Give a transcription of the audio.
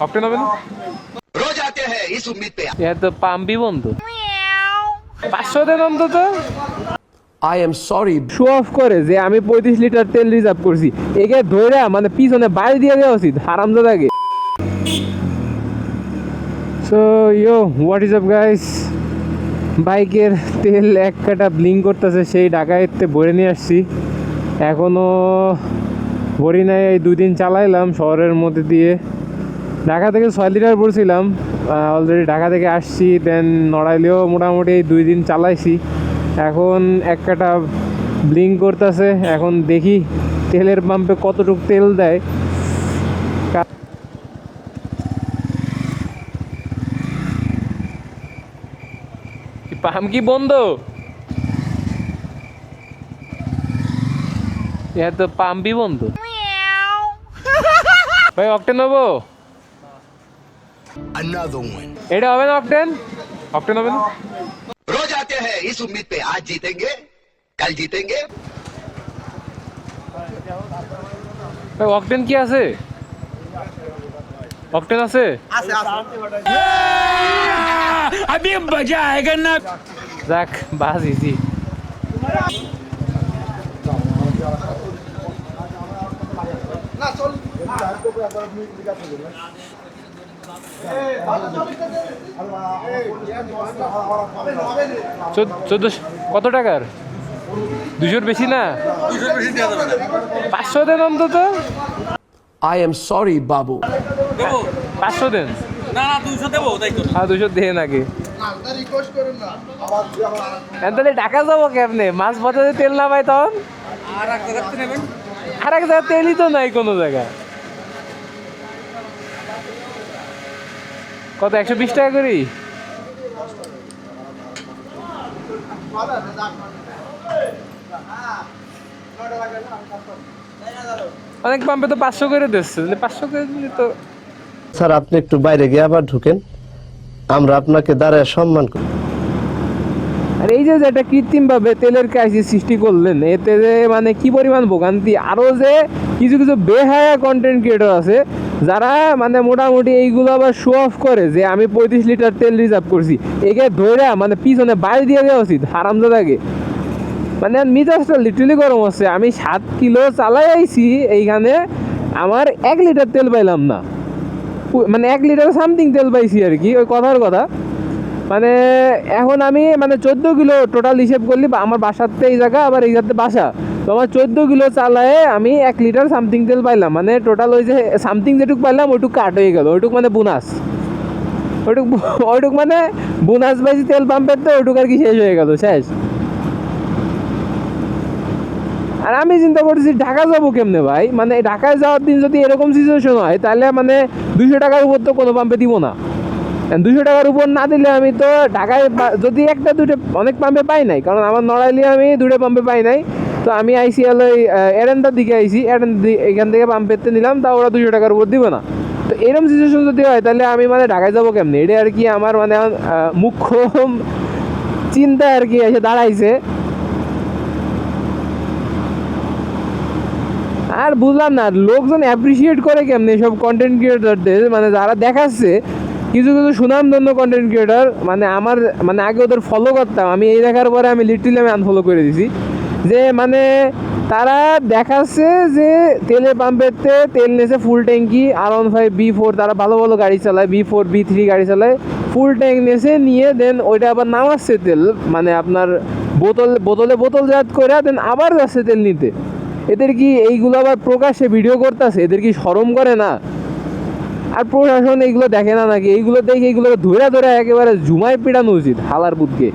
Octane হবে না? रोज आते हैं इस उम्मीद पे। এ তো পাম্পই বন্ধ। 500 দেন অন্তত। I am sorry. Show off করে যে আমি 35 লিটার তেল রিজার্ভ করছি, একে ধরে মানে পিছনে বাড়ি দিয়ে দেওয়া উচিত হারামজাদাকে। So yo what is up guys, বাইকের তেল এক কাটা ব্লিঙ্ক করতেছে, সেই ঢাকায়তে ভরে নিয়ে আসছি। এখনও ভরি নাই, এই 2 দিন চালাইলাম শহরের মধ্যে দিয়ে। ঢাকা থেকে 6 লিটার ভরছিলাম, অলরেডি ঢাকা থেকে আসছি, দেন নড়াইলেও মোটামুটি 2 দিন চালাইছি। এখন এক কাটা ব্লিঙ্ক করতেছে। এখন দেখি তেলের পাম্পে কতটুকু তেল দেয়। পাম্প কি বন্ধ? এ তো পাম্পই বন্ধ। ভাই অক্টেন হবো? Another one. এটা হবে না অক্টেন? অক্টেন হবে না? रोज आते हैं इस उम्मीद पे, आज जीतेंगे कल जीतेंगे। ভাই অক্টেন কি আছে? অক্টেন আছে? अभी मजा आएगा ना। যাক বাস ইজি। কত টাকার? 200 বেশি না? 500 দেন অন্তত। I am sorry, Babu. 500 দেন। না না 200 দেবো তাই তো। হ্যাঁ 200 দেন আগে। তাহলে ঢাকা যাবো কেমনে? মাছ বাজারে তেল না পাই তখন? আর এক জায়গাতে নেবেন? আর এক জায়গায় তেলই তো নাই কোনো জায়গায়। কত 120 টাকা করি? অনেক পাম্পে তো 500 করে দিচ্ছে, 500 করে দিলে তো। স্যার আপনি একটু বাইরে গিয়ে আবার ঢুকেন, আমরা আপনাকে দাঁড়ায় সম্মান করি। আর এই যে একটা কৃত্রিম ভাবে তেলের ক্রাইসিস সৃষ্টি করলেন, এতে যে মানে কি পরিমাণ ভোগান্তি। আরো যে কিছু কিছু বেহায়া কন্টেন্ট ক্রিয়েটর আছে যারা মানে মোটামুটি এইগুলো আবার শো অফ করে যে আমি 35 লিটার তেল রিজার্ভ করছি, একে ধরে মানে পিছনে বাড়ি দিয়ে দেওয়া উচিত হারামজাদাকে। মানে মিজাজটা লিটারালি গরম হচ্ছে। আমি 7 কিলো চালাই আইছি এইখানে, আমার 1 লিটার তেল পাইলাম না। মানে 1 লিটার সামথিং তেল পাইছি আর কি, ওই কথার কথা। মানে এখন আমি মানে 14 কিলো টোটাল হিসেব করলি, আমার বাসাতে এই জায়গা আবার এই জায়গাতে বাসা, তো আমার 14 কিলো চালায় আমি 1 লিটার সামথিং তেল পাইলাম। মানে টোটাল ওই যে সামথিং যেটুকু পাইলাম ওইটুকু কাট হয়ে গেল, ওইটুকু মানে বোনাস, ওইটুক মানে বোনাস পাইছি তেল পাম্পের, তো ওইটুকু আর কি শেষ হয়ে গেল, শেষ। আর আমি চিন্তা করছি ঢাকা যাবো কেমনে ভাই? মানে ঢাকায় যাওয়ার দিন যদি এরকম সিচুয়েশন হয়, তাহলে মানে 200 টাকার উপর তো কোনো পাম্পে দিব না। 200 টাকার উপর না দিলে আমি তো ঢাকায় যদি একটা দুটো অনেক পাম্পে পাই নাই, কারণ আমার নড়াইলে আমি 2টা পাম্পে পাই নাই। তো আমি আইসি হলো এরেন্দার দিকে আইসি, এখান থেকে পাম্প পেতে নিলাম, তা ওরা 200 টাকার উপর দিবে না। তো এরকম সিচুয়েশন যদি হয়, তাহলে আমি মানে ঢাকায় যাবো কেমনে? এটা আর কি আমার মানে মুখ্য চিন্তা আর কি এসে দাঁড়াইছে। আর বুঝলাম না লোকজন অ্যাপ্রিসিয়েট করে কেমনে সব কন্টেন্ট ক্রিয়েটরদের, মানে যারা দেখাচ্ছে কিছু কিছু সুনামধন্য কন্টেন্ট ক্রিয়েটর। মানে আমার মানে আগে ওদের ফলো করতাম, আমি এই দেখার পরে আমি লিটারালি আমি আনফলো করে দিছি। যে মানে তারা দেখাচ্ছে যে তেলের পাম্পেতে তেল নেছে ফুল ট্যাঙ্কি, R15 B4, তারা ভালো ভালো গাড়ি চালায়, B4 B3 গাড়ি চালায়, ফুল ট্যাঙ্ক নেছে নিয়ে দেন ওইটা আবার নামাচ্ছে তেল, মানে আপনার বোতলজাত করে দেন আবার যাচ্ছে তেল নিতে। এদের কি এইগুলো আবার প্রকাশ্যে ভিডিও করতেছে? এদের কি শরম করে না? আর প্রশাসন এইগুলো দেখে না নাকি? এইগুলো দেখে এইগুলো ধরে ধরে একেবারে ঝুমায় পিটানো উচিত হালার বুদকে।